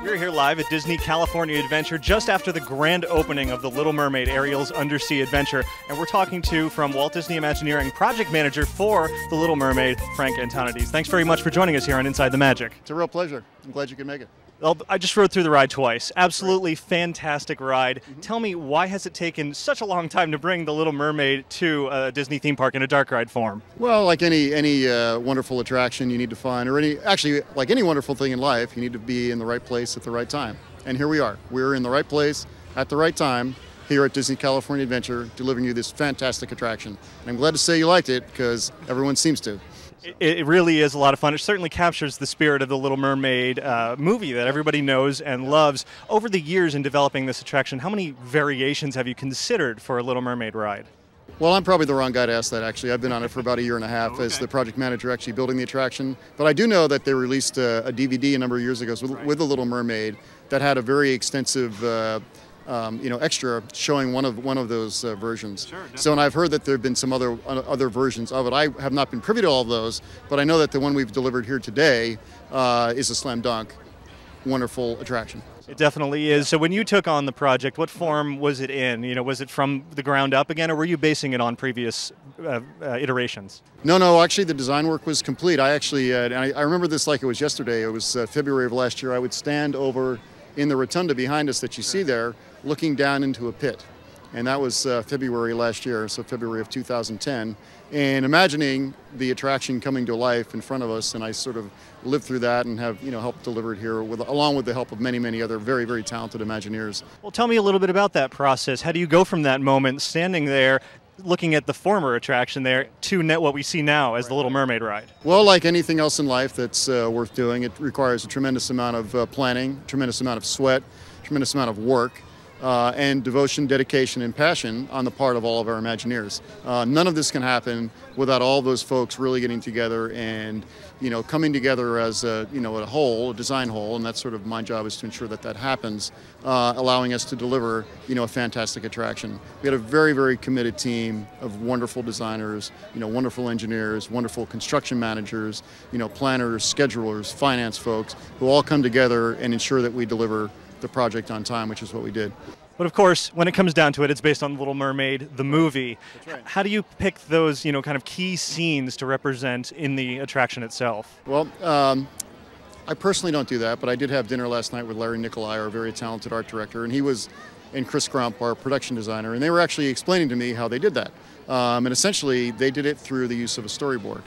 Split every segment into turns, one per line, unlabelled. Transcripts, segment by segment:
We're here live at Disney California Adventure just after the grand opening of The Little Mermaid, Ariel's Undersea Adventure. And we're talking to, from Walt Disney Imagineering, project manager for The Little Mermaid, Frank Antonidies. Thanks very much for joining us here on Inside the Magic.
It's a real pleasure. I'm glad you could make it.
Well, I just rode through the ride twice. Absolutely fantastic ride. Tell me, why has it taken such a long time to bring The Little Mermaid to a Disney theme park in a dark ride form?
Well, like any wonderful attraction you need to find, or like any wonderful thing in life, you need to be in the right place at the right time. And here we are. We're in the right place at the right time here at Disney California Adventure, delivering you this fantastic attraction. And I'm glad to say you liked it, because everyone seems to.
It really is a lot of fun. It certainly captures the spirit of the Little Mermaid movie that everybody knows and loves. Over the years in developing this attraction, how many variations have you considered for a Little Mermaid ride?
Well, I'm probably the wrong guy to ask that, actually. I've been on it for about a year and a half as the project manager actually building the attraction. But I do know that they released a DVD a number of years ago with The Little Mermaid that had a very extensive extra showing one of those versions.
Sure,
so, and I've heard that there have been some other versions of it. I have not been privy to all of those, but I know that the one we've delivered here today is a slam dunk, wonderful attraction.
It definitely is. So when you took on the project, what form was it in? You know, was it from the ground up again, or were you basing it on previous iterations?
No, actually the design work was complete. I actually, I remember this like it was yesterday. It was February of last year. I would stand over in the rotunda behind us that you see there, looking down into a pit. And that was February last year, so February of 2010. And imagining the attraction coming to life in front of us, and I sort of lived through that and have helped deliver it here along with the help of many other very, very talented Imagineers.
Well, tell me a little bit about that process. How do you go from that moment, standing there, looking at the former attraction there, to what we see now as the Little Mermaid ride?
Well, like anything else in life that's worth doing, it requires a tremendous amount of planning, tremendous amount of sweat, tremendous amount of work, and devotion, dedication, and passion on the part of all of our Imagineers. None of this can happen without all those folks really getting together and coming together as a whole, a design whole, and that's sort of my job, is to ensure that that happens, allowing us to deliver a fantastic attraction. We had a very, very committed team of wonderful designers, wonderful engineers, wonderful construction managers, planners, schedulers, finance folks, who all come together and ensure that we deliver the project on time, which is what we did.
But of course, when it comes down to it, it's based on Little Mermaid, the movie.
That's right.
How do you pick those, kind of key scenes to represent in the attraction itself?
Well, I personally don't do that, but I did have dinner last night with Larry Nicolai, our very talented art director, and Chris Crump, our production designer, and they were actually explaining to me how they did that. And essentially, they did it through the use of a storyboard.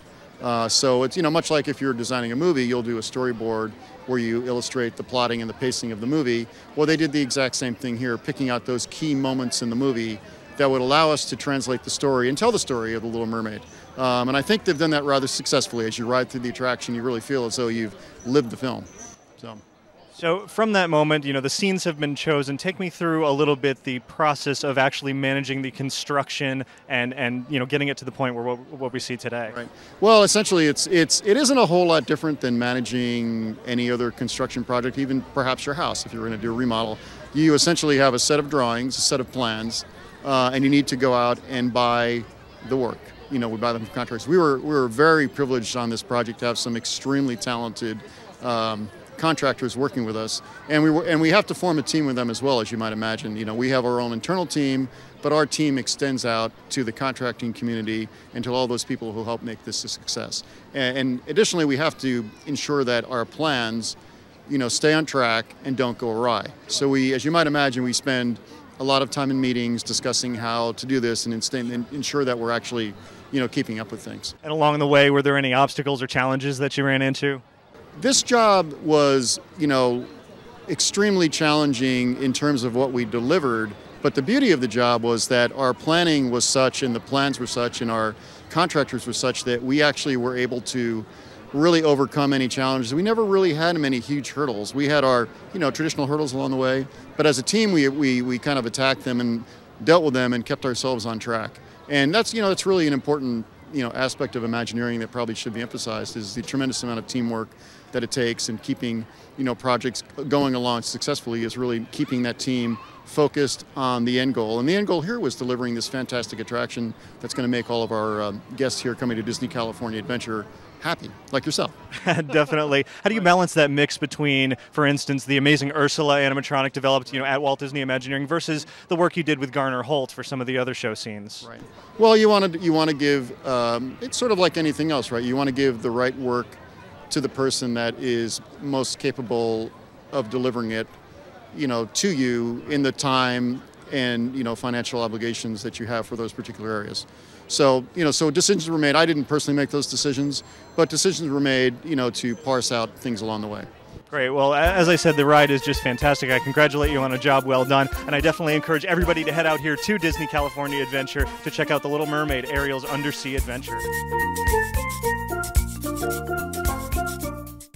So it's much like if you're designing a movie, you'll do a storyboard where you illustrate the plotting and the pacing of the movie. Well, they did the exact same thing here, picking out those key moments in the movie that would allow us to translate the story and tell the story of The Little Mermaid. And I think they've done that rather successfully. As you ride through the attraction, you really feel as though you've lived the film.
So from that moment, the scenes have been chosen. Take me through a little bit the process of actually managing the construction and getting it to the point where what we see today.
Right. Well, essentially, it isn't a whole lot different than managing any other construction project, even perhaps your house. If you're going to do a remodel, you essentially have a set of drawings, a set of plans, and you need to go out and buy the work. We buy them from contractors. We were very privileged on this project to have some extremely talented contractors working with us, and we have to form a team with them as well, as you might imagine. We have our own internal team, but our team extends out to the contracting community and to all those people who help make this a success. And additionally, we have to ensure that our plans, stay on track and don't go awry. So as you might imagine, we spend a lot of time in meetings discussing how to do this and ensure that we're actually, keeping up with things.
And along the way, were there any obstacles or challenges that you ran into?
This job was, extremely challenging in terms of what we delivered, but the beauty of the job was that our planning was such, and the plans were such, and our contractors were such that we actually were able to really overcome any challenges. We never really had many huge hurdles. We had our, traditional hurdles along the way, but as a team, we kind of attacked them and dealt with them and kept ourselves on track. And that's, that's really an important aspect of Imagineering that probably should be emphasized, is the tremendous amount of teamwork that it takes, and keeping projects going along successfully is really keeping that team focused on the end goal. And the end goal here was delivering this fantastic attraction that's going to make all of our guests here coming to Disney California Adventure happy, like yourself.
Definitely. How do you balance that mix between, for instance, the amazing Ursula animatronic developed, at Walt Disney Imagineering versus the work you did with Garner Holt for some of the other show scenes?
Right. Well, you want to give. It's sort of like anything else, right? You want to give the right work to the person that is most capable of delivering it, to you in the time and financial obligations that you have for those particular areas. So so decisions were made. I didn't personally make those decisions, but decisions were made to parse out things along the way.
Great. Well, as I said, the ride is just fantastic. I congratulate you on a job well done, and I definitely encourage everybody to head out here to Disney California Adventure to check out The Little Mermaid, Ariel's Undersea Adventure.